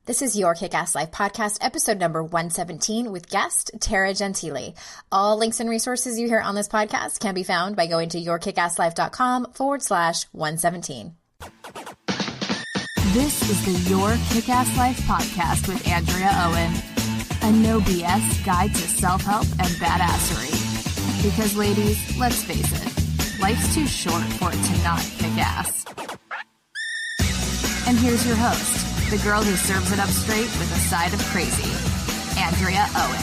This is your Kick-Ass Life podcast, episode number 117 with guest Tara Gentile. All links and resources you hear on this podcast can be found by going to yourkickasslife.com/117. This is the Your Kick-Ass Life podcast with Andrea Owen, a no BS guide to self-help and badassery. Because ladies, let's face it, life's too short for it to not kick ass. And here's your host, the girl who serves it up straight with a side of crazy, Andrea Owen.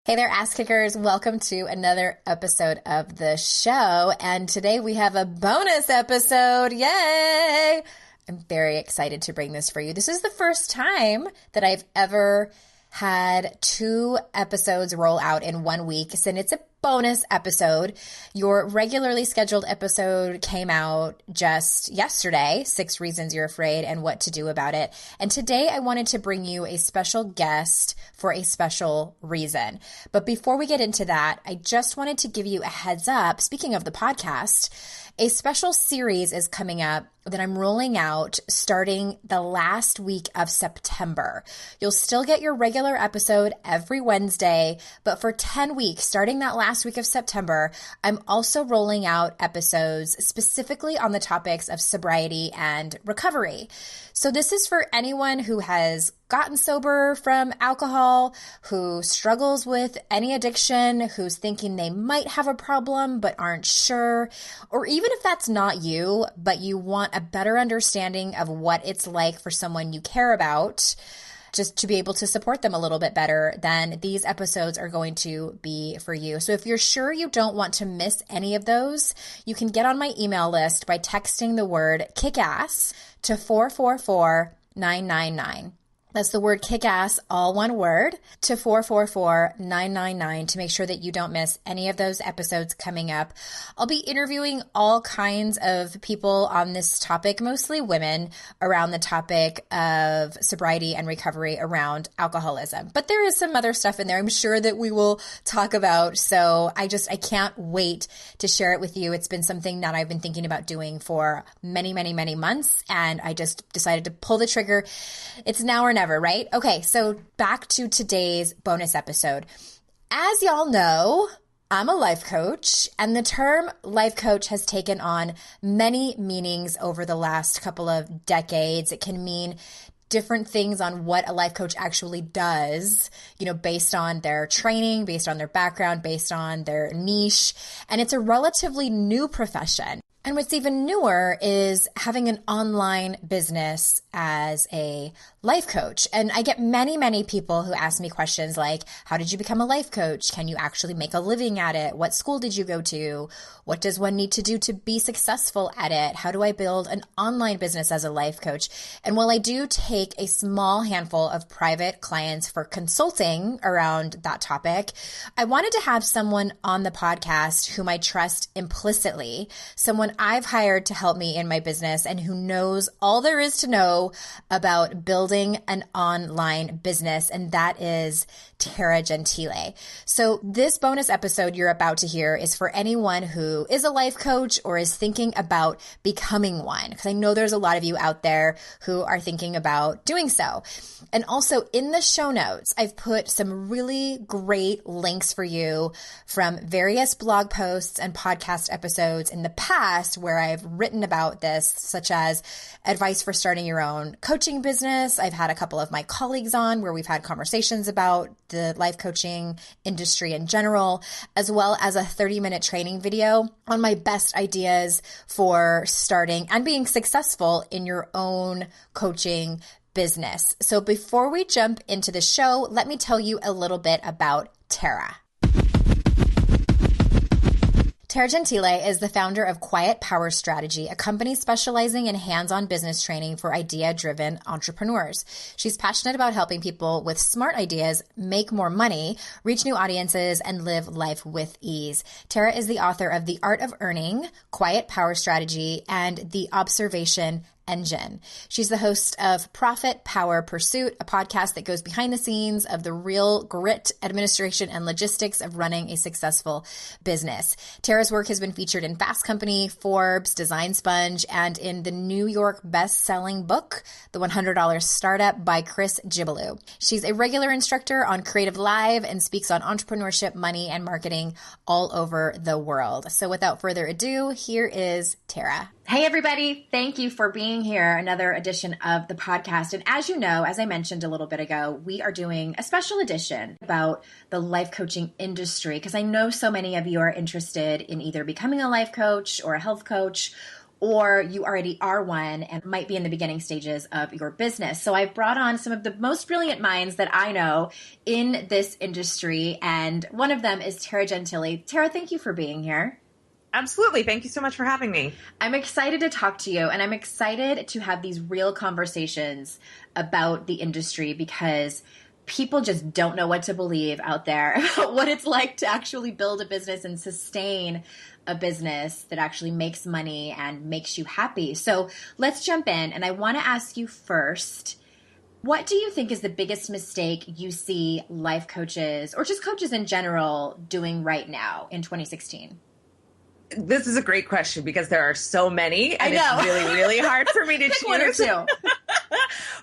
Hey there, ass kickers. Welcome to another episode of the show. And today we have a bonus episode. Yay! I'm very excited to bring this for you. This is the first time that I've ever had 2 episodes roll out in 1 week, and it's a bonus episode. Your regularly scheduled episode came out just yesterday, 6 Reasons You're Afraid and What to Do About It. And today I wanted to bring you a special guest for a special reason. But before we get into that, I just wanted to give you a heads up. Speaking of the podcast, a special series is coming up that I'm rolling out starting the last week of September. You'll still get your regular episode every Wednesday, but for 10 weeks, starting that last week of September, I'm also rolling out episodes specifically on the topics of sobriety and recovery. So this is for anyone who has gotten sober from alcohol, who struggles with any addiction, who's thinking they might have a problem but aren't sure, or even if that's not you, but you want a better understanding of what it's like for someone you care about, just to be able to support them a little bit better, then these episodes are going to be for you. So if you're sure you don't want to miss any of those, you can get on my email list by texting the word kick-ass to 444-999. That's the word kick-ass, all one word, to 444-999 to make sure that you don't miss any of those episodes coming up. I'll be interviewing all kinds of people on this topic, mostly women, around the topic of sobriety and recovery around alcoholism. But there is some other stuff in there I'm sure that we will talk about. So I can't wait to share it with you. It's been something that I've been thinking about doing for many, many, many months, and I just decided to pull the trigger. It's now or never. Right? Okay, so back to today's bonus episode. As y'all know, I'm a life coach, and the term life coach has taken on many meanings over the last couple of decades. It can mean different things on what a life coach actually does, based on their training, based on their background, based on their niche. And it's a relatively new profession. And what's even newer is having an online business as a life coach. And I get many, many people who ask me questions like, how did you become a life coach? Can you actually make a living at it? What school did you go to? What does one need to do to be successful at it? How do I build an online business as a life coach? And while I do take a small handful of private clients for consulting around that topic, I wanted to have someone on the podcast whom I trust implicitly, someone I've hired to help me in my business and who knows all there is to know about building an online business, and that is Tara Gentile. So this bonus episode you're about to hear is for anyone who is a life coach or is thinking about becoming one, because I know there's a lot of you out there who are thinking about doing so. And also in the show notes, I've put some really great links for you from various blog posts and podcast episodes in the past where I've written about this, such as advice for starting your own coaching business. I've had a couple of my colleagues on where we've had conversations about the life coaching industry in general, as well as a 30-minute training video on my best ideas for starting and being successful in your own coaching business. So before we jump into the show, let me tell you a little bit about Tara. Tara Gentile is the founder of Quiet Power Strategy, a company specializing in hands-on business training for idea-driven entrepreneurs. She's passionate about helping people with smart ideas make more money, reach new audiences, and live life with ease. Tara is the author of The Art of Earning, Quiet Power Strategy, and The Observation engine. She's the host of Profit Power Pursuit, a podcast that goes behind the scenes of the real grit, administration, and logistics of running a successful business. Tara's work has been featured in Fast Company, Forbes, Design Sponge, and in the New York best-selling book, The $100 Startup by Chris Gibalou. She's a regular instructor on Creative Live and speaks on entrepreneurship, money, and marketing all over the world. So without further ado, here is Tara. Hey, everybody. Thank you for being here. Another edition of the podcast. And as you know, as I mentioned a little bit ago, we are doing a special edition about the life coaching industry because I know so many of you are interested in either becoming a life coach or a health coach, or you already are one and might be in the beginning stages of your business. So I've brought on some of the most brilliant minds that I know in this industry, and one of them is Tara Gentile. Tara, thank you for being here. Absolutely. Thank you so much for having me. I'm excited to talk to you, and I'm excited to have these real conversations about the industry because people just don't know what to believe out there about what it's like to actually build a business and sustain a business that actually makes money and makes you happy. So let's jump in. And I want to ask you first, what do you think is the biggest mistake you see life coaches or just coaches in general doing right now in 2016? This is a great question because there are so many and it's really, really hard for me to choose. One or two.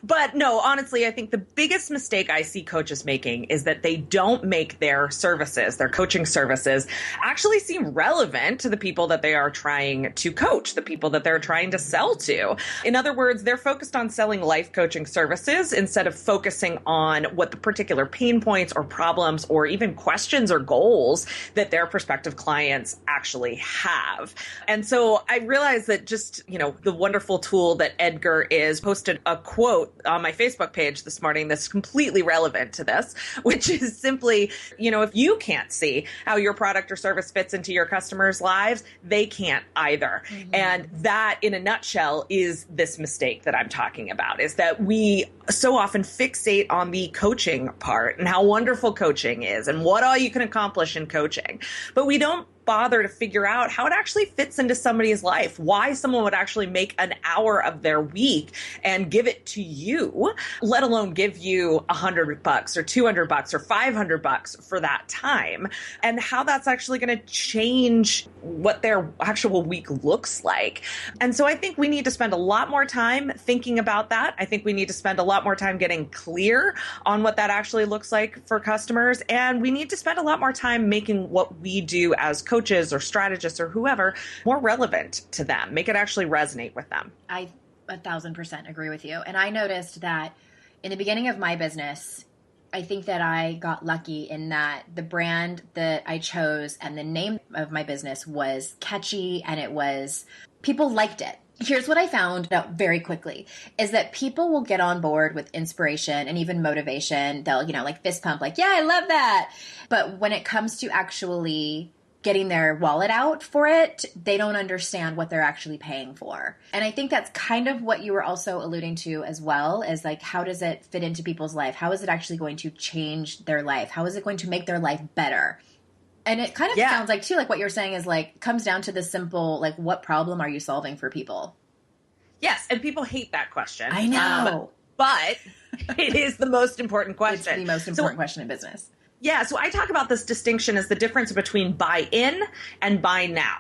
But no, honestly, I think the biggest mistake I see coaches making is that they don't make their services, their coaching services, actually seem relevant to the people that they are trying to coach, the people that they're trying to sell to. In other words, they're focused on selling life coaching services instead of focusing on what the particular pain points or problems or even questions or goals that their prospective clients actually have. And so I realized that just, the wonderful tool that Edgar is posted a quote on my Facebook page this morning that's completely relevant to this, which is simply, if you can't see how your product or service fits into your customers' lives, they can't either. Mm-hmm. And that, in a nutshell, is this mistake that I'm talking about, is that we so often fixate on the coaching part and how wonderful coaching is and what all you can accomplish in coaching. But we don't bother to figure out how it actually fits into somebody's life, why someone would actually make an hour of their week and give it to you, let alone give you $100 or $200 or $500 for that time, and how that's actually going to change what their actual week looks like. And so I think we need to spend a lot more time thinking about that. I think we need to spend a lot more time getting clear on what that actually looks like for customers. And we need to spend a lot more time making what we do as coaches or strategists or whoever more relevant to them, make it actually resonate with them. I 1,000% agree with you. And I noticed that in the beginning of my business, I think that I got lucky in that the brand that I chose and the name of my business was catchy and people liked it. Here's what I found out very quickly is that people will get on board with inspiration and even motivation. They'll, fist pump, yeah, I love that. But when it comes to actually getting their wallet out for it, they don't understand what they're actually paying for. And I think that's kind of what you were also alluding to as well, is how does it fit into people's life? How is it actually going to change their life? How is it going to make their life better? And it kind of sounds like, too, what you're saying is comes down to the simple, what problem are you solving for people? Yes. And people hate that question. I know. But it is the most important question. It's the most important question in business. Yeah, so I talk about this distinction as the difference between buy in and buy now.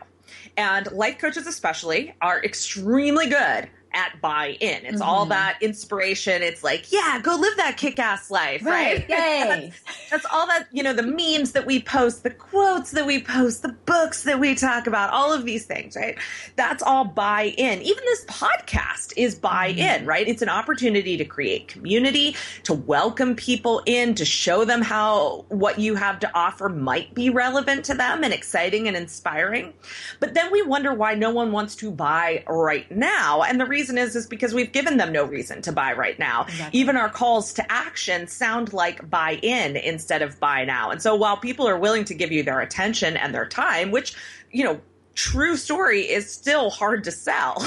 And life coaches especially are extremely good at buy in. It's all that inspiration. It's go live that kick-ass life, right? Yay. That's all that, the memes that we post, the quotes that we post, the books that we talk about, all of these things, right? That's all buy in. Even this podcast is buy in, right? It's an opportunity to create community, to welcome people in, to show them how what you have to offer might be relevant to them and exciting and inspiring. But then we wonder why no one wants to buy right now. And the reason is because we've given them no reason to buy right now. Exactly. Even our calls to action sound like buy in instead of buy now. And so while people are willing to give you their attention and their time, which, true story, is still hard to sell.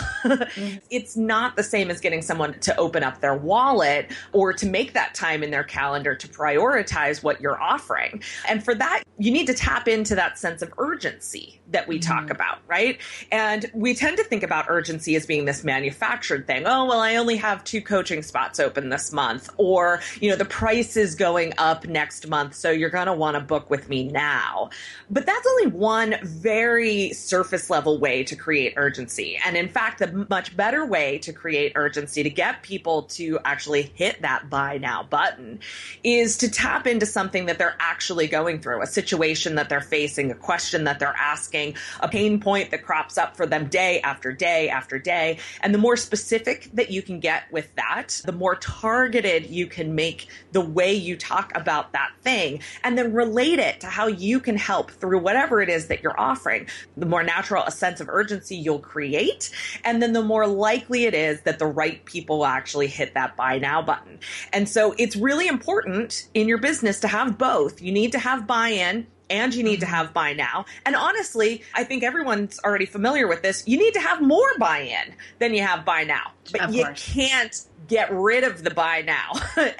It's not the same as getting someone to open up their wallet or to make that time in their calendar to prioritize what you're offering. And for that, you need to tap into that sense of urgency that we talk about, right? And we tend to think about urgency as being this manufactured thing. Oh, well, I only have 2 coaching spots open this month, or, the price is going up next month, so you're going to want to book with me now. But that's only one very surface level way to create urgency. And in fact, the much better way to create urgency, to get people to actually hit that buy now button, is to tap into something that they're actually going through, a situation that they're facing, a question that they're asking, a pain point that crops up for them day after day after day. And the more specific that you can get with that, the more targeted you can make the way you talk about that thing, and then relate it to how you can help through whatever it is that you're offering. The more natural a sense of urgency you'll create, and then the more likely it is that the right people will actually hit that buy now button. And so it's really important in your business to have both. You need to have buy-in, and you need to have buy now. And honestly, I think everyone's already familiar with this. You need to have more buy-in than you have buy now. But you can't get rid of the buy now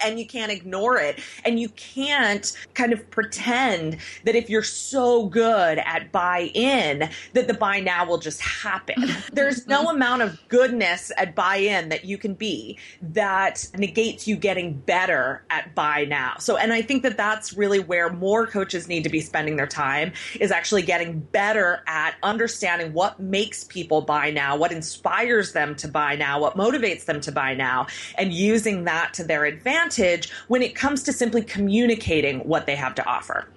and you can't ignore it. And you can't kind of pretend that if you're so good at buy in, that the buy now will just happen. There's no amount of goodness at buy in that you can be that negates you getting better at buy now. So, and I think that that's really where more coaches need to be spending their time, is actually getting better at understanding what makes people buy now, what inspires them to buy now, what motivates them to buy now, and using that to their advantage when it comes to simply communicating what they have to offer.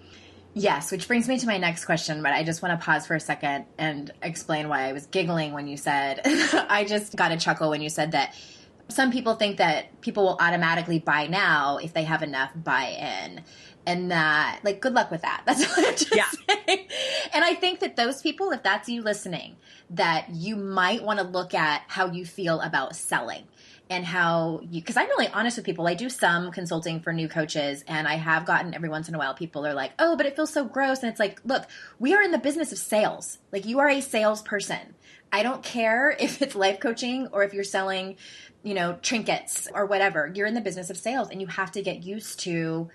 Yes, which brings me to my next question, but I just want to pause for a second and explain why I was giggling when you said, I just got a chuckle when you said that some people think that people will automatically buy now if they have enough buy-in. And that, like, good luck with that. That's what I'm just saying. And I think that those people, if that's you listening, that you might want to look at how you feel about selling. And how you, because I'm really honest with people. I do some consulting for new coaches, and I have gotten every once in a while, people are like, oh, but it feels so gross. And it's like, look, we are in the business of sales. Like, you are a salesperson. I don't care if it's life coaching or if you're selling, trinkets or whatever. You're in the business of sales, and you have to get used to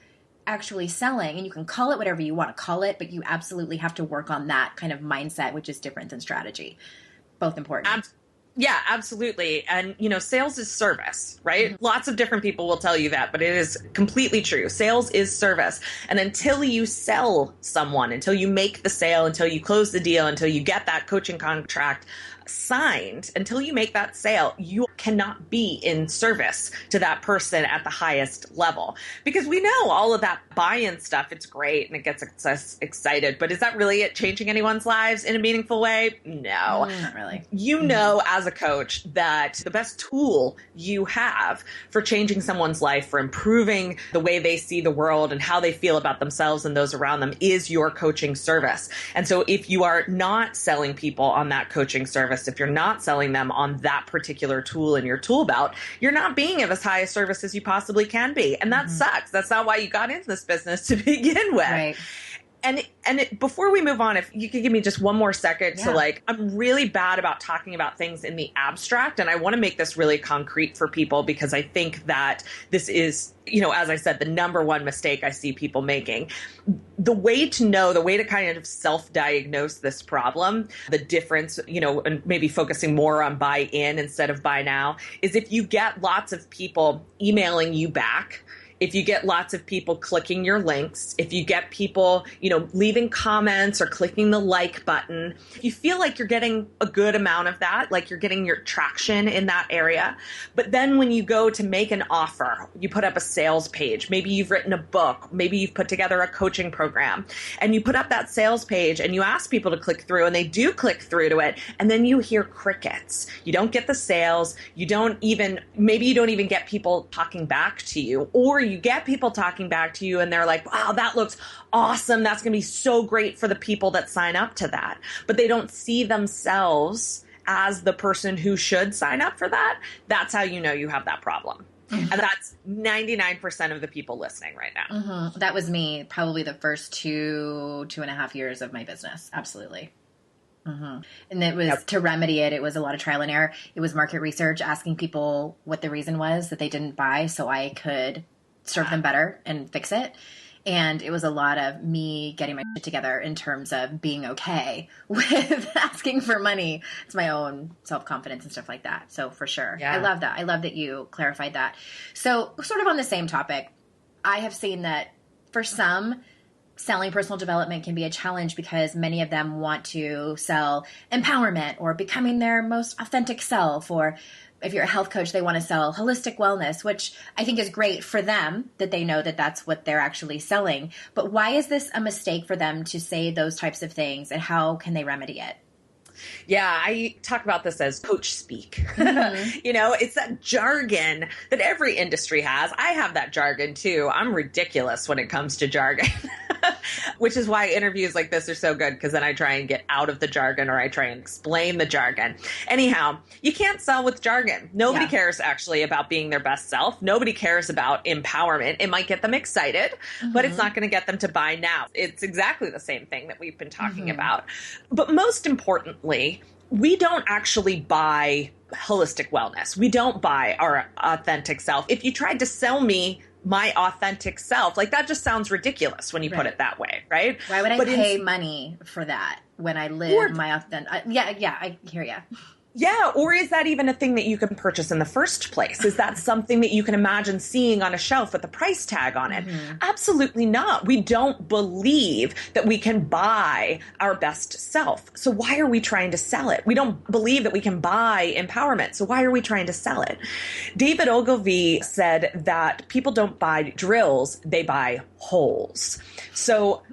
actually selling. And you can call it whatever you want to call it, but you absolutely have to work on that kind of mindset, which is different than strategy. Both important. Yeah, absolutely. And, sales is service, right? Mm-hmm. Lots of different people will tell you that, but it is completely true. Sales is service. And until you sell someone, until you make the sale, until you close the deal, until you get that coaching contract signed, until you make that sale, you cannot be in service to that person at the highest level. Because we know all of that buy-in stuff, it's great and it gets us excited, but is that really it changing anyone's lives in a meaningful way? No. Not really. You know, as a coach, that the best tool you have for changing someone's life, for improving the way they see the world and how they feel about themselves and those around them, is your coaching service. And so if you are not selling people on that coaching service, if you're not selling them on that particular tool in your tool belt, you're not being of as high a service as you possibly can be. And that sucks. That's not why you got into this business to begin with. Right. And before we move on, if you could give me just one more second to I'm really bad about talking about things in the abstract. And I want to make this really concrete for people, because I think that this is, as I said, the number one mistake I see people making. The way to kind of self-diagnose this problem, the difference, and maybe focusing more on buy-in instead of buy now, is if you get lots of people emailing you back, if you get lots of people clicking your links, if you get people, leaving comments or clicking the like button, you feel like you're getting a good amount of that, like you're getting your traction in that area. But then when you go to make an offer, you put up a sales page, maybe you've written a book, maybe you've put together a coaching program, and you put up that sales page and you ask people to click through, and they do click through to it. And then you hear crickets. You don't get the sales. Maybe you don't even get people talking back to you, or you get people talking back to you and they're like, wow, that looks awesome. That's going to be so great for the people that sign up to that. But they don't see themselves as the person who should sign up for that. That's how you know you have that problem. Mm-hmm. And that's 99% of the people listening right now. Mm-hmm. That was me probably the first 2.5 years of my business. Absolutely. And it was to remedy it. It was a lot of trial and error. It was market research, asking people what the reason was that they didn't buy so I could serve them better and fix it. And it was a lot of me getting my shit together in terms of being okay with asking for money. It's my own self-confidence and stuff like that. So for sure. Yeah. I love that. I love that you clarified that. So sort of on the same topic, I have seen that for some, selling personal development can be a challenge because many of them want to sell empowerment or becoming their most authentic self, or if you're a health coach, they want to sell holistic wellness, which I think is great for them that they know that that's what they're actually selling. But why is this a mistake for them to say those types of things, and how can they remedy it? Yeah, I talk about this as coach speak. It's that jargon that every industry has. I have that jargon too. I'm ridiculous when it comes to jargon, which is why interviews like this are so good, because then I try and get out of the jargon, or I try and explain the jargon. Anyhow, you can't sell with jargon. Nobody cares actually about being their best self. Nobody cares about empowerment. It might get them excited, but it's not going to get them to buy now. It's exactly the same thing that we've been talking about. But most importantly, we don't actually buy holistic wellness. We don't buy our authentic self. If you tried to sell me my authentic self, like, that just sounds ridiculous when you put it that way, right? Why would I pay money for that when I live my authentic? I hear you. Yeah. Or is that even a thing that you can purchase in the first place? Is that something that you can imagine seeing on a shelf with a price tag on it? Absolutely not. We don't believe that we can buy our best self. So why are we trying to sell it? We don't believe that we can buy empowerment. So why are we trying to sell it? David Ogilvy said that people don't buy drills, they buy holes. So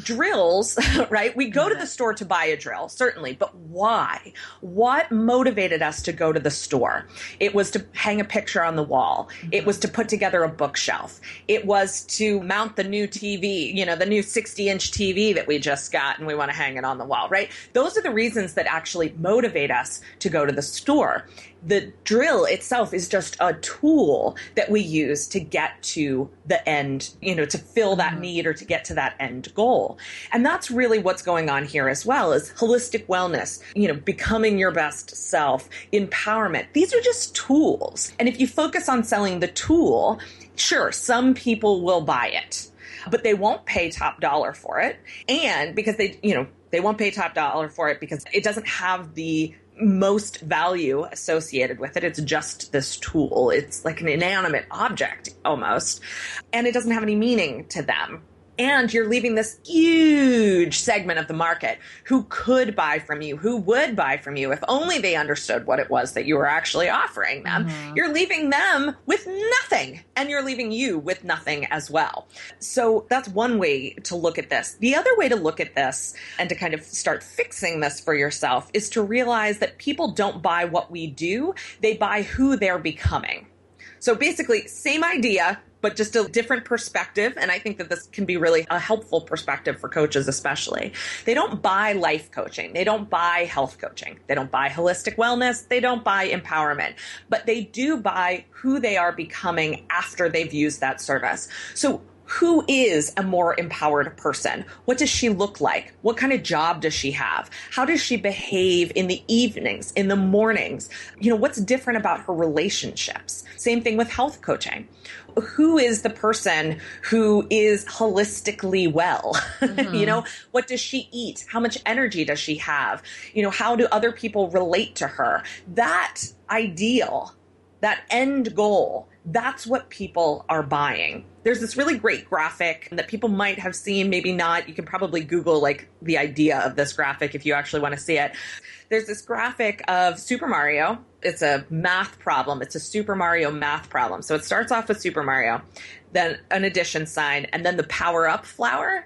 drills, right? We go to the store to buy a drill, certainly, but why? What motivated us to go to the store? It was to hang a picture on the wall. It was to put together a bookshelf. It was to mount the new TV, the new 60-inch TV that we just got and we want to hang it on the wall, right? Those are the reasons that actually motivate us to go to the store. The drill itself is just a tool that we use to get to the end, to fill that need or to get to that end goal. And that's really what's going on here as well, is holistic wellness, becoming your best self, empowerment. These are just tools. And if you focus on selling the tool, sure, some people will buy it, but they won't pay top dollar for it. And because they won't pay top dollar for it because it doesn't have the most value associated with it. It's just this tool. It's like an inanimate object almost, and it doesn't have any meaning to them. And you're leaving this huge segment of the market who could buy from you, who would buy from you if only they understood what it was that you were actually offering them. You're leaving them with nothing, and you're leaving you with nothing as well. So that's one way to look at this. The other way to look at this and to kind of start fixing this for yourself is to realize that people don't buy what we do. They buy who they're becoming. So basically, same idea, but just a different perspective. And I think that this can be really a helpful perspective for coaches, especially. They don't buy life coaching. They don't buy health coaching. They don't buy holistic wellness. They don't buy empowerment, but they do buy who they are becoming after they've used that service. So who is a more empowered person? What does she look like? What kind of job does she have? How does she behave in the evenings, in the mornings? What's different about her relationships? Same thing with health coaching. Who is the person who is holistically well? What does she eat? How much energy does she have? How do other people relate to her? That ideal, that end goal, that's what people are buying. There's this really great graphic that people might have seen, maybe not. You can probably Google the idea of this graphic if you actually want to see it. There's this graphic of Super Mario. It's a math problem. It's a Super Mario math problem. So it starts off with Super Mario, then an addition sign, and then the power up flower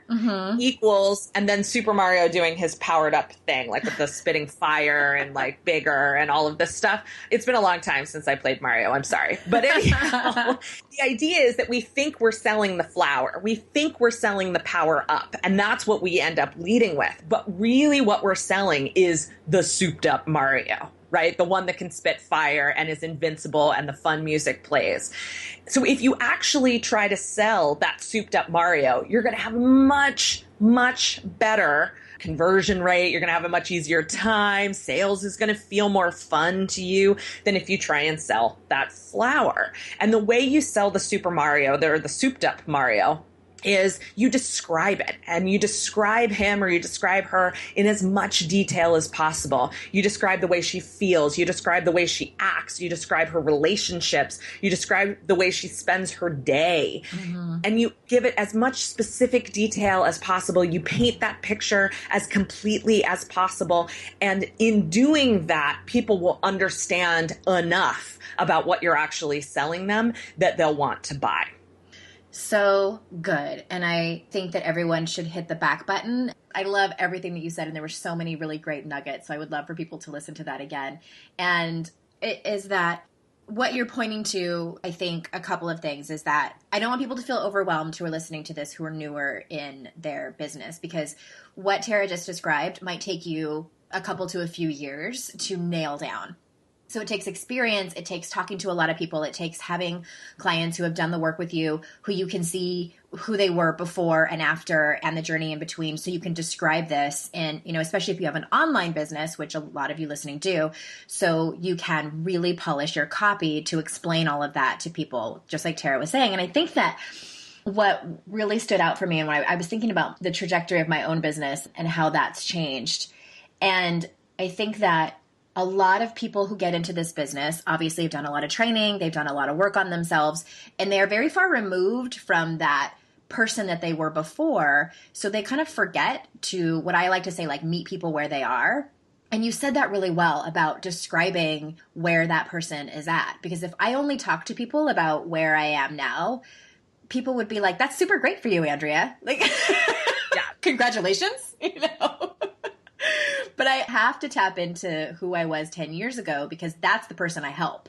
equals, and then Super Mario doing his powered up thing, with the spitting fire and bigger and all of this stuff. It's been a long time since I played Mario. I'm sorry. But anyhow, the idea is that we think we're selling the flower. We think we're selling the power up, and that's what we end up leading with. But really what we're selling is the souped up Mario, right? The one that can spit fire and is invincible and the fun music plays. So if you actually try to sell that souped up Mario, you're going to have much, much better conversion rate. You're going to have a much easier time. Sales is going to feel more fun to you than if you try and sell that flower. And the way you sell the Super Mario, or the souped up Mario, is you describe it, and you describe him or you describe her in as much detail as possible. You describe the way she feels. You describe the way she acts. You describe her relationships. You describe the way she spends her day. And you give it as much specific detail as possible. You paint that picture as completely as possible. And in doing that, people will understand enough about what you're actually selling them that they'll want to buy. So good. And I think that everyone should hit the back button. I love everything that you said, and there were so many really great nuggets. So I would love for people to listen to that again. And it is that what you're pointing to, I think a couple of things is that I don't want people to feel overwhelmed who are listening to this, who are newer in their business, because what Tara just described might take you a couple to a few years to nail down. So it takes experience, it takes talking to a lot of people, it takes having clients who have done the work with you, who you can see who they were before and after and the journey in between, so you can describe this. And, especially if you have an online business, which a lot of you listening do, so you can really polish your copy to explain all of that to people, just like Tara was saying. And I think that what really stood out for me, and when I was thinking about the trajectory of my own business and how that's changed, and I think that a lot of people who get into this business obviously have done a lot of training, they've done a lot of work on themselves, and they are very far removed from that person that they were before. So they kind of forget to, what I like to say, like, meet people where they are. And you said that really well about describing where that person is at. Because if I only talk to people about where I am now, people would be like, that's super great for you, Andrea. Like, yeah, congratulations, But I have to tap into who I was 10 years ago, because that's the person I help.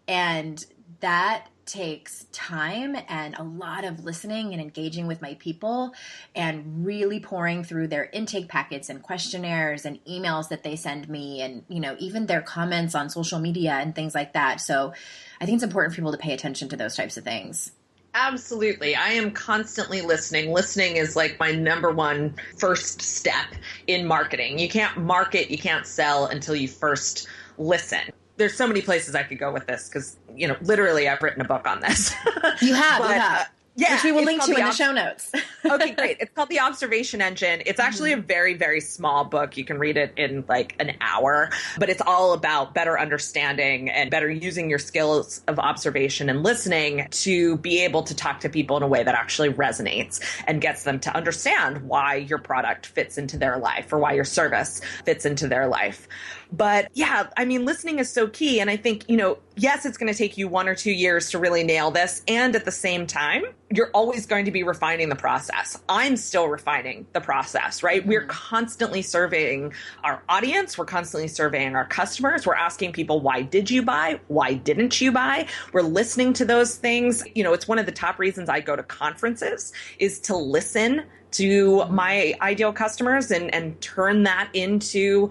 And that takes time and a lot of listening and engaging with my people and really pouring through their intake packets and questionnaires and emails that they send me, and, even their comments on social media and things like that. So I think it's important for people to pay attention to those types of things. Absolutely. I am constantly listening. Listening is like my number one first step in marketing. You can't market, you can't sell until you first listen. There's so many places I could go with this because, literally I've written a book on this. You have. Yeah, which we will link to in the show notes. Okay, great. It's called The Observation Engine. It's actually a very, very small book. You can read it in like an hour, but it's all about better understanding and better using your skills of observation and listening to be able to talk to people in a way that actually resonates and gets them to understand why your product fits into their life or why your service fits into their life. But yeah, listening is so key. And I think, yes, it's going to take you 1 or 2 years to really nail this. And at the same time, you're always going to be refining the process. I'm still refining the process, right? Mm-hmm. We're constantly surveying our audience. We're constantly surveying our customers. We're asking people, why did you buy? Why didn't you buy? We're listening to those things. It's one of the top reasons I go to conferences is to listen to my ideal customers and turn that into,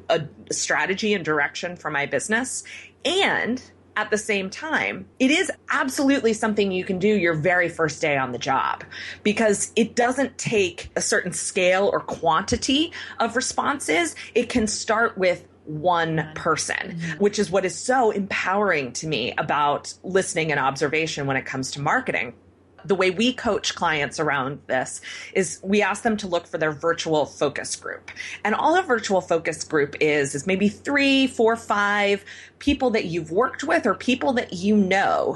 a strategy and direction for my business. And at the same time, it is absolutely something you can do your very first day on the job, because it doesn't take a certain scale or quantity of responses. It can start with one person, which is what is so empowering to me about listening and observation when it comes to marketing. The way we coach clients around this is we ask them to look for their virtual focus group. And all a virtual focus group is maybe 3, 4, 5 people that you've worked with or people that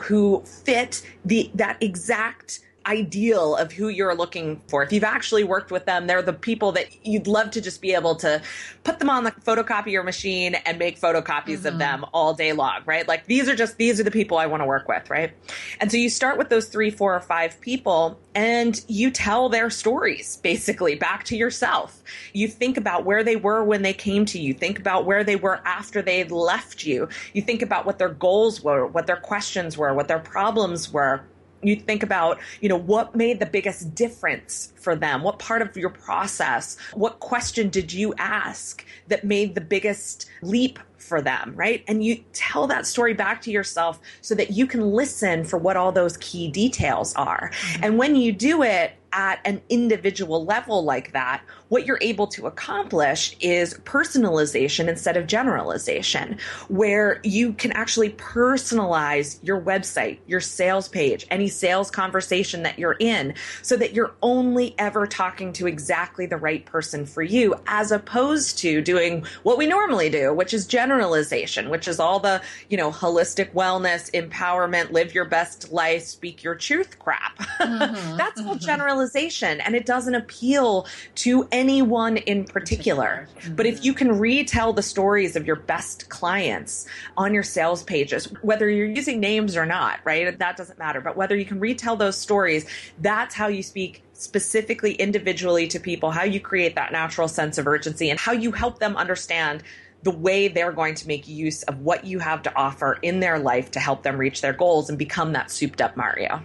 who fit that exact ideal of who you're looking for. If you've actually worked with them, they're the people that you'd love to just be able to put them on the photocopier machine and make photocopies of them all day long, right? Like these are the people I want to work with, right? And so you start with those 3, 4, or 5 people and you tell their stories basically back to yourself. You think about where they were when they came to you. Think about where they were after they had left you. You think about what their goals were, what their questions were, what their problems were. You think about, what made the biggest difference for them? What part of your process? What question did you ask that made the biggest leap for them, right? And you tell that story back to yourself so that you can listen for what all those key details are. Mm-hmm. And when you do it at an individual level like that, what you're able to accomplish is personalization instead of generalization, where you can actually personalize your website, your sales page, any sales conversation that you're in, so that you're only ever talking to exactly the right person for you, as opposed to doing what we normally do, which is generalization, which is all the, holistic wellness, empowerment, live your best life, speak your truth crap. That's all generalization, and it doesn't appeal to anyone in particular. But if you can retell the stories of your best clients on your sales pages, whether you're using names or not, right? That doesn't matter. But whether you can retell those stories, that's how you speak specifically, individually to people, how you create that natural sense of urgency, and how you help them understand the way they're going to make use of what you have to offer in their life to help them reach their goals and become that souped up Mario.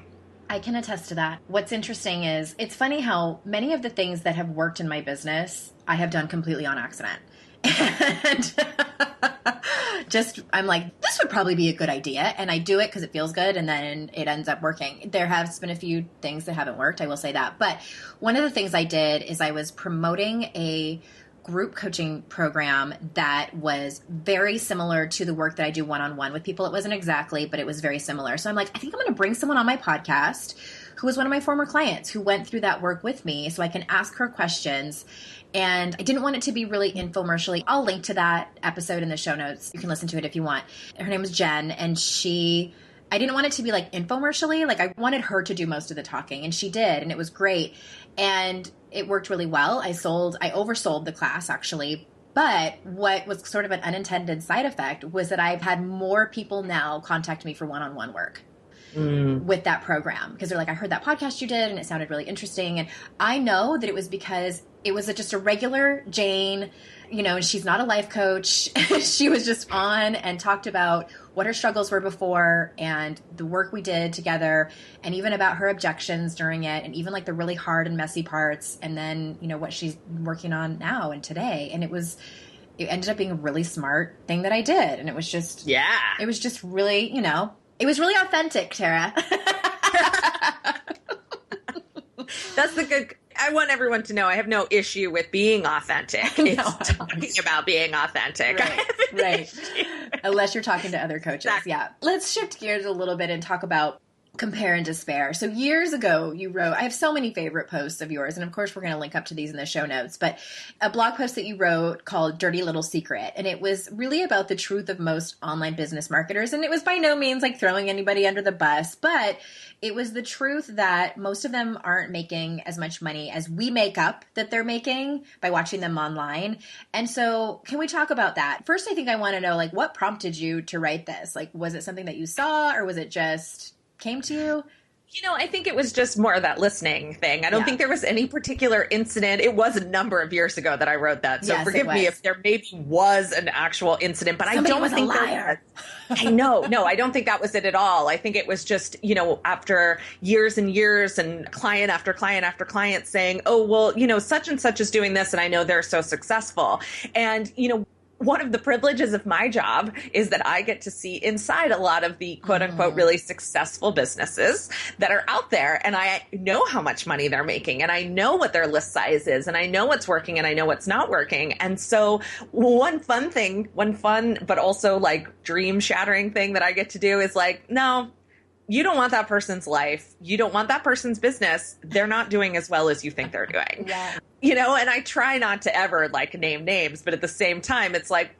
I can attest to that. What's interesting is it's funny how many of the things that have worked in my business, I have done completely on accident. And I'm like, this would probably be a good idea. And I do it because it feels good. And then it ends up working. There has been a few things that haven't worked. I will say that. But one of the things I did is I was promoting a group coaching program that was very similar to the work that I do one-on-one with people. It wasn't exactly, but it was very similar. So I'm like, I think I'm going to bring someone on my podcast who was one of my former clients who went through that work with me so I can ask her questions. And I didn't want it to be really infomercially. I'll link to that episode in the show notes. You can listen to it if you want. Her name was Jen, and I didn't want it to be like infomercially. Like, I wanted her to do most of the talking, and she did, and it was great. And it worked really well. I oversold the class actually. But what was sort of an unintended side effect was that I've had more people now contact me for one-on-one work with that program, because they're like, I heard that podcast you did and it sounded really interesting. And I know that it was because it was just a regular Jane, and she's not a life coach. She was just on and talked about what her struggles were before and the work we did together, and even about her objections during it, and even like the really hard and messy parts, and then, what she's working on now and today. And it ended up being a really smart thing that I did. And it was just, it was just really, it was really authentic, Tara. That's the good. I want everyone to know I have no issue with being authentic. It's talking about being authentic. Right. Unless you're talking to other coaches. Exactly. Yeah. Let's shift gears a little bit and talk about compare and despair. So years ago, you wrote, I have so many favorite posts of yours, and of course we're going to link up to these in the show notes, but a blog post that you wrote called Dirty Little Secret. And it was really about the truth of most online business marketers. And it was by no means like throwing anybody under the bus, but it was the truth that most of them aren't making as much money as we make up that they're making by watching them online. And so can we talk about that? First, I think I want to know, like, what prompted you to write this? Like, was it something that you saw, or was it just came to you? I think it was just more of that listening thing. I don't think there was any particular incident. It was a number of years ago that I wrote that. So forgive me if there maybe was an actual incident, but Somebody I don't think there was. I know. No, I don't think that was it at all. I think it was just, after years and years and client after client after client saying, oh, well, such and such is doing this and I know they're so successful. And, one of the privileges of my job is that I get to see inside a lot of the quote unquote really successful businesses that are out there. And I know how much money they're making, and I know what their list size is, and I know what's working and I know what's not working. And so one fun but also like dream shattering thing that I get to do is like, no, you don't want that person's life. You don't want that person's business. They're not doing as well as you think they're doing. Yeah. And I try not to ever like name names, but at the same time, it's like,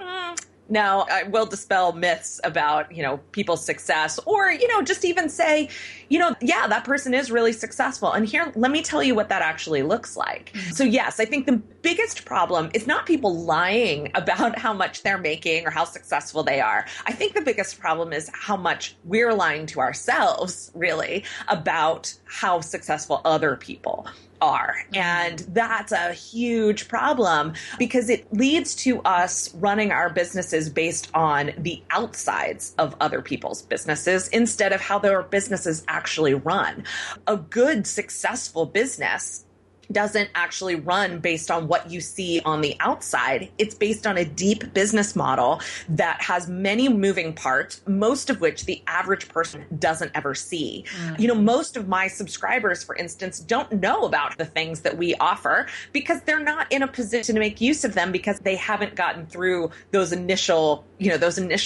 no, I will dispel myths about, people's success, or, just even say, yeah, that person is really successful. And here, let me tell you what that actually looks like. So yes, I think the biggest problem is not people lying about how much they're making or how successful they are. I think the biggest problem is how much we're lying to ourselves, really, about how successful other people are. And that's a huge problem, because it leads to us running our businesses based on the outsides of other people's businesses instead of how their businesses actually run. A good, successful business doesn't actually run based on what you see on the outside. It's based on a deep business model that has many moving parts, most of which the average person doesn't ever see. Most of my subscribers, for instance, don't know about the things that we offer because they're not in a position to make use of them because they haven't gotten through those initial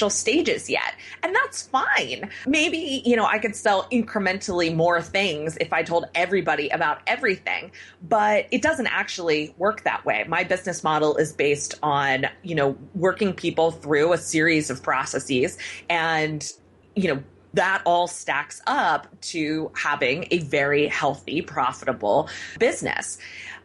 stages yet. And that's fine. Maybe, I could sell incrementally more things if I told everybody about everything. But it doesn't actually work that way. My business model is based on, working people through a series of processes and, that all stacks up to having a very healthy, profitable business.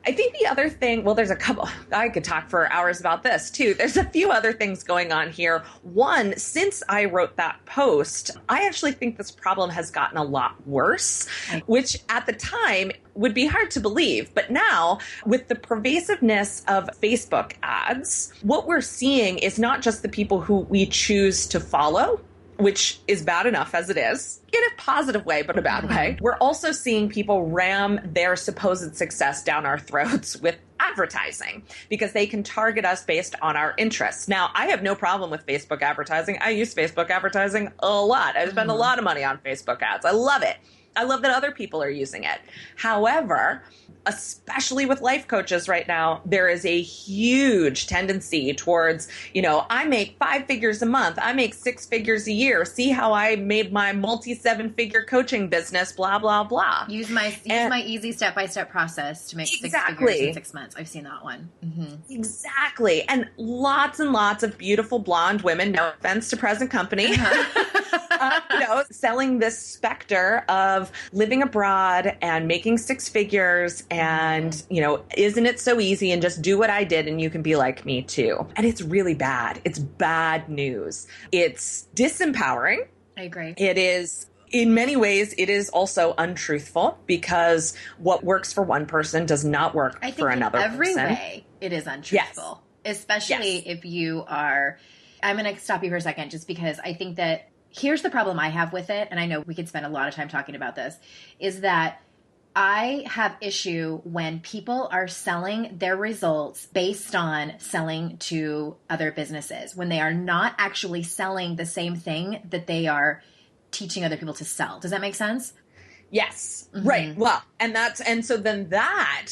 I think the other thing, well, there's a couple, I could talk for hours about this too. There's a few other things going on here. One, since I wrote that post, I actually think this problem has gotten a lot worse, which at the time would be hard to believe. But now, with the pervasiveness of Facebook ads, what we're seeing is not just the people who we choose to follow, which is bad enough as it is, in a positive way, but a bad way. We're also seeing people ram their supposed success down our throats with advertising because they can target us based on our interests. Now, I have no problem with Facebook advertising. I use Facebook advertising a lot. I spend a lot of money on Facebook ads. I love it. I love that other people are using it. However, especially with life coaches right now, there is a huge tendency towards, I make 5 figures a month. I make 6 figures a year. See how I made my multi-7-figure coaching business, blah, blah, blah. Use my easy step-by-step process to make 6 figures in 6 months. I've seen that one. Exactly. And lots of beautiful blonde women, no offense to present company, selling this specter of living abroad and making 6 figures and, isn't it so easy and just do what I did and you can be like me too. And it's really bad. It's bad news. It's disempowering. I agree. It is. In many ways, it is also untruthful because what works for one person does not work for another person. Every way, it is untruthful, especially if you are. I'm going to stop you for a second just because I think that here's the problem I have with it, and I know we could spend a lot of time talking about this, is that I have issue when people are selling their results based on selling to other businesses, when they are not actually selling the same thing that they are teaching other people to sell. Does that make sense? Yes. Right. Well, and so then that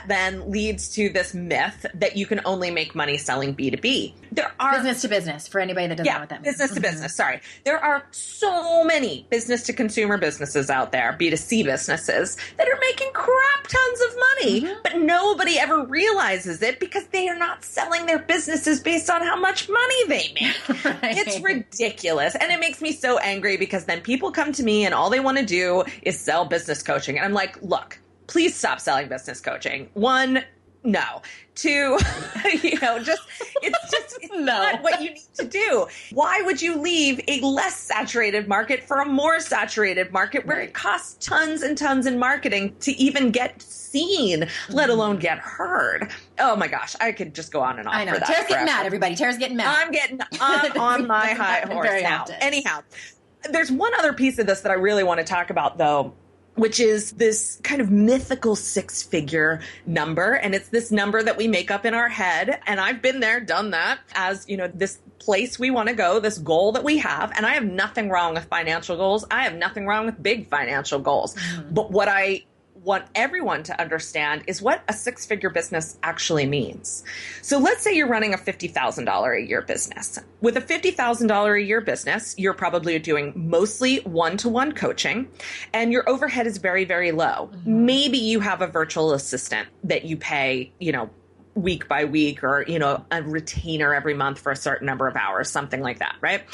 then leads to this myth that you can only make money selling B2B. There are business to business for anybody that doesn't know what that means. Business to business. Sorry. There are so many business to consumer businesses out there, B2C businesses that are making crap tons of money, but nobody ever realizes it because they are not selling their businesses based on how much money they make. Right. It's ridiculous. And it makes me so angry because then people come to me and all they want to do is sell business coaching. And I'm like, look, please stop selling business coaching. 1, no. 2, it's not what you need to do. Why would you leave a less saturated market for a more saturated market where it costs tons and tons in marketing to even get seen, let alone get heard? Oh my gosh, I could just go on and on. I know. For that Tara's getting mad, everybody. Tara's getting mad. I'm on my high horse now. Often. Anyhow, there's one other piece of this that I really want to talk about though, which is this kind of mythical 6-figure number. And it's this number that we make up in our head. And I've been there, done that as, this place we want to go, this goal that we have. And I have nothing wrong with financial goals. I have nothing wrong with big financial goals. But what I want everyone to understand is what a 6-figure business actually means. So let's say you're running a $50,000 a year business. With a $50,000 a year business, you're probably doing mostly one-to-one coaching and your overhead is very, very low. Maybe you have a virtual assistant that you pay, week by week or, a retainer every month for a certain number of hours, something like that, right?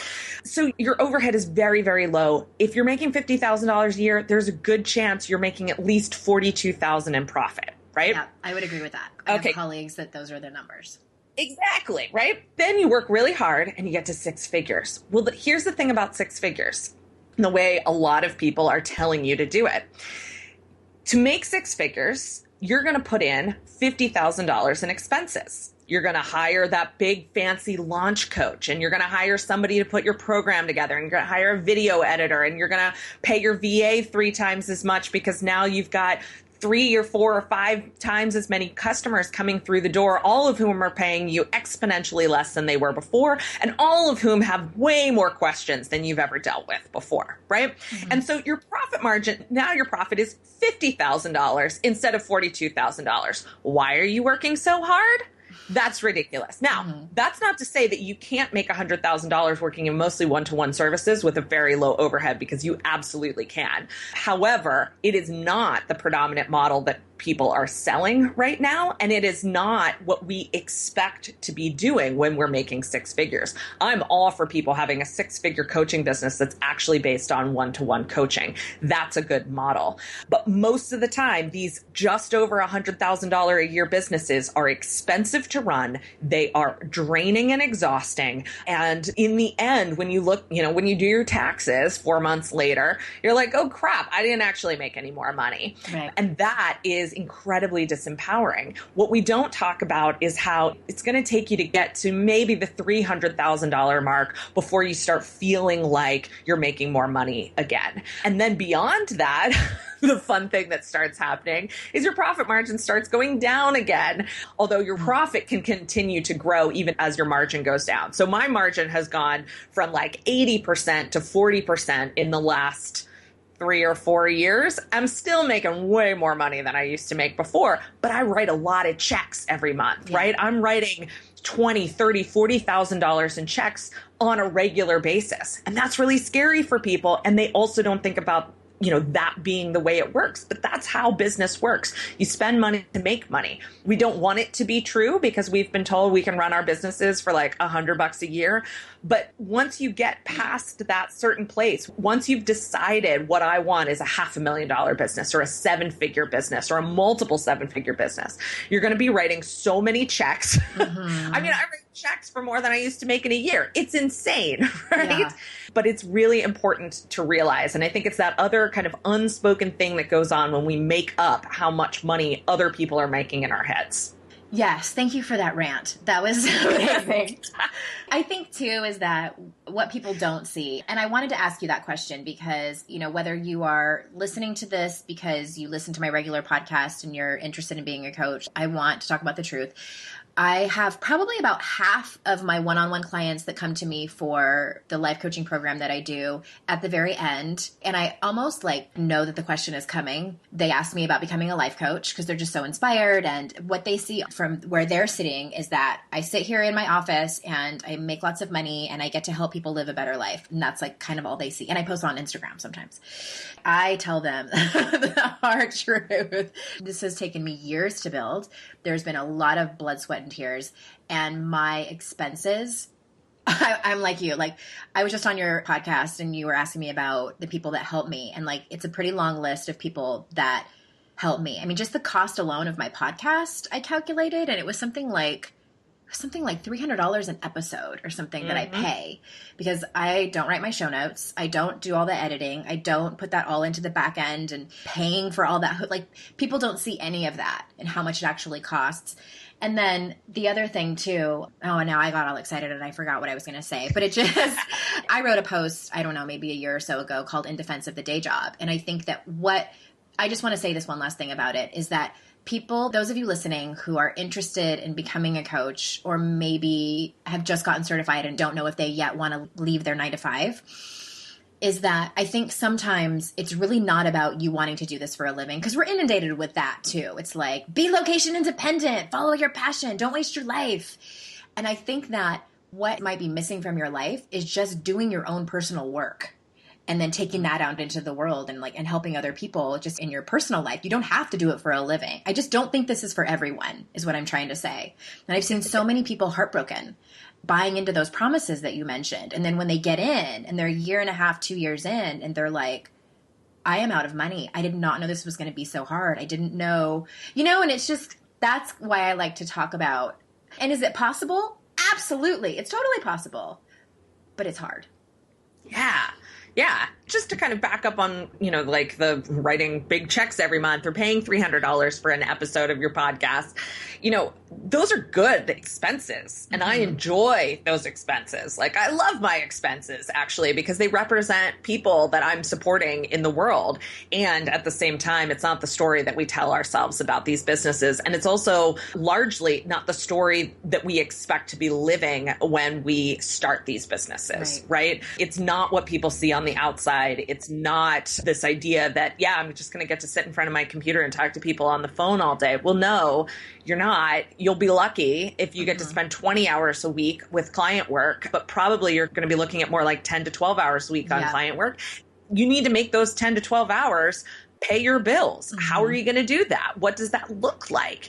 So your overhead is very, very low. If you're making $50,000 a year, there's a good chance you're making at least $42,000 in profit, right? Yeah, I would agree with that. I have colleagues that those are their numbers. Exactly, right? Then you work really hard and you get to 6 figures. Well, here's the thing about 6 figures, the way a lot of people are telling you to do it. To make 6 figures, you're going to put in $50,000 in expenses. You're going to hire that big fancy launch coach and you're going to hire somebody to put your program together and you're going to hire a video editor and you're going to pay your VA 3 times as much because now you've got 3 or 4 or 5 times as many customers coming through the door, all of whom are paying you exponentially less than they were before, and all of whom have way more questions than you've ever dealt with before, right? Mm-hmm. And so your profit margin, now your profit is $50,000 instead of $42,000. Why are you working so hard? That's ridiculous. Now, that's not to say that you can't make $100,000 working in mostly one-to-one services with a very low overhead, because you absolutely can. However, it is not the predominant model that people are selling right now, and it is not what we expect to be doing when we're making six figures. I'm all for people having a six-figure coaching business that's actually based on one-to-one coaching. That's a good model. But most of the time, these just over $100,000 a year businesses are expensive to run. They are draining and exhausting. And in the end, when you look, when you do your taxes 4 months later, you're like, oh crap, I didn't actually make any more money. Right. And that is incredibly disempowering. What we don't talk about is how it's going to take you to get to maybe the $300,000 mark before you start feeling like you're making more money again. And then beyond that, the fun thing that starts happening is your profit margin starts going down again, although your profit can continue to grow even as your margin goes down. So my margin has gone from like 80% to 40% in the last 3 or 4 years. I'm still making way more money than I used to make before, but I write a lot of checks every month, right? I'm writing $20, $30, $40,000 in checks on a regular basis. And that's really scary for people. And they also don't think about that being the way it works. But that's how business works. You spend money to make money. We don't want it to be true because we've been told we can run our businesses for like $100 a year. But once you get past that certain place, once you've decided what I want is a $500,000 business or a 7-figure business or a multiple 7-figure business, you're going to be writing so many checks. Mm-hmm. I mean, I write checks for more than I used to make in a year. It's insane, right? Yeah. But it's really important to realize. And I think it's that other kind of unspoken thing that goes on when we make up how much money other people are making in our heads. Yes. Thank you for that rant. That was amazing. I think too is that what people don't see, and I wanted to ask you that question because, whether you are listening to this because you listen to my regular podcast and you're interested in being a coach, I want to talk about the truth. I have probably about half of my one-on-one clients that come to me for the life coaching program that I do at the very end. And I almost know that the question is coming. They ask me about becoming a life coach because they're just so inspired. And what they see from where they're sitting is that I sit here in my office and I make lots of money and I get to help people live a better life. And that's kind of all they see. And I post on Instagram sometimes. I tell them the hard truth. This has taken me years to build. There's been a lot of blood, sweat, and tears, and my expenses. I'm like you. I was just on your podcast and you were asking me about the people that help me. And it's a pretty long list of people that help me. I mean, just the cost alone of my podcast, I calculated, and it was something like $300 an episode or something that I pay because I don't write my show notes. I don't do all the editing. I don't put that all into the back end and paying for all that. People don't see any of that and how much it actually costs. And then the other thing too, now I got all excited and I forgot what I was going to say, but I wrote a post, I don't know, maybe a year or so ago called In Defense of the Day Job. And I think that I just want to say this one last thing about it is that people, those of you listening who are interested in becoming a coach or maybe have just gotten certified and don't know if they yet want to leave their 9-to-5, is that I think sometimes it's really not about you wanting to do this for a living because we're inundated with that too. It's be location independent, follow your passion, don't waste your life. And I think that what might be missing from your life is just doing your own personal work. And then taking that out into the world and helping other people just in your personal life. You don't have to do it for a living. I just don't think this is for everyone, is what I'm trying to say. And I've seen so many people heartbroken buying into those promises that you mentioned. And then when they get in and they're 1.5 years, 2 years in, and they're like, I am out of money. I did not know this was going to be so hard. I didn't know, and it's just, that's why I like to talk about. And is it possible? Absolutely. It's totally possible, but it's hard. Yeah. Yeah. just to kind of back up on, like the writing big checks every month or paying $300 for an episode of your podcast, those are good expenses. And I enjoy those expenses. Like, I love my expenses, actually, because they represent people that I'm supporting in the world. And at the same time, it's not the story that we tell ourselves about these businesses. And it's also largely not the story that we expect to be living when we start these businesses, right? It's not what people see on the outside. It's not this idea that, I'm just going to get to sit in front of my computer and talk to people on the phone all day. Well, no, you're not. You'll be lucky if you get to spend 20 hours a week with client work, but probably you're going to be looking at more like 10 to 12 hours a week on client work. You need to make those 10 to 12 hours pay your bills. How are you going to do that? What does that look like?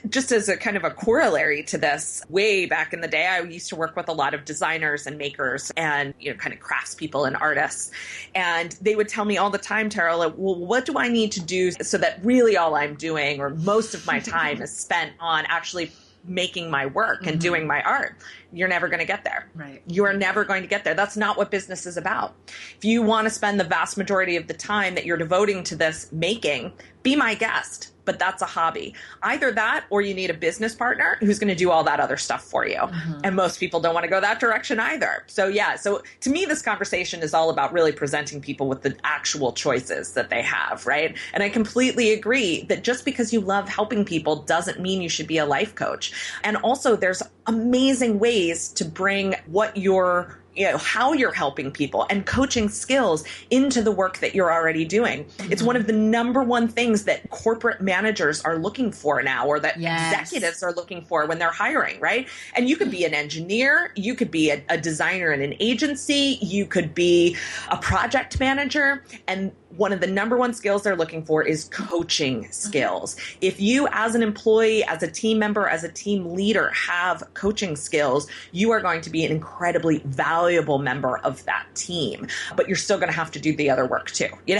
Just as a kind of a corollary to this, way back in the day, I used to work with a lot of designers and makers and, kind of craftspeople and artists. And they would tell me all the time, Tara, like, well, what do I need to do so that really all I'm doing or most of my time is spent on actually making my work and doing my art? You're never going to get there. Right. You are never going to get there. That's not what business is about. If you want to spend the vast majority of the time that you're devoting to this making, be my guest. But that's a hobby. Either that or you need a business partner who's going to do all that other stuff for you. And most people don't want to go that direction either. So so to me, this conversation is all about really presenting people with the actual choices that they have, right? And I completely agree that just because you love helping people doesn't mean you should be a life coach. And also there's amazing ways to bring what you're how you're helping people and coaching skills into the work that you're already doing. It's one of the number one things that corporate managers are looking for now, or that executives are looking for when they're hiring, right? And you could be an engineer, you could be a designer in an agency, you could be a project manager, and one of the number one skills they're looking for is coaching skills. If you, as an employee, as a team member, as a team leader, have coaching skills, you are going to be an incredibly valuable member of that team. But you're still going to have to do the other work too, it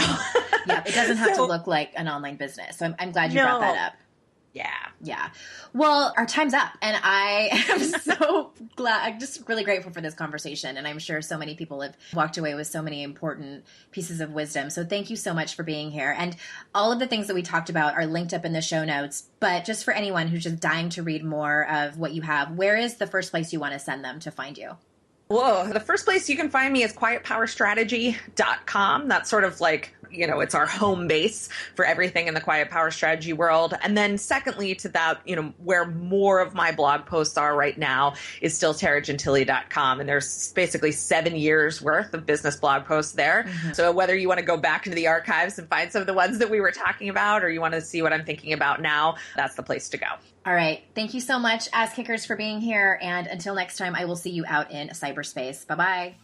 doesn't have to look like an online business. So I'm glad you brought that up. Yeah. Well, our time's up, and I am so glad. I'm just really grateful for this conversation, and I'm sure so many people have walked away with so many important pieces of wisdom. So thank you so much for being here. And all of the things that we talked about are linked up in the show notes. But just for anyone who's just dying to read more of what you have, where is the first place you want to send them to find you? Whoa, the first place you can find me is quietpowerstrategy.com. That's sort of like, it's our home base for everything in the quiet power strategy world. And then secondly to that, where more of my blog posts are right now is still taragentili.com. And there's basically 7 years worth of business blog posts there. So whether you want to go back into the archives and find some of the ones that we were talking about, or you want to see what I'm thinking about now, that's the place to go. All right. Thank you so much, Ass Kickers, for being here. And until next time, I will see you out in cyberspace. Bye-bye.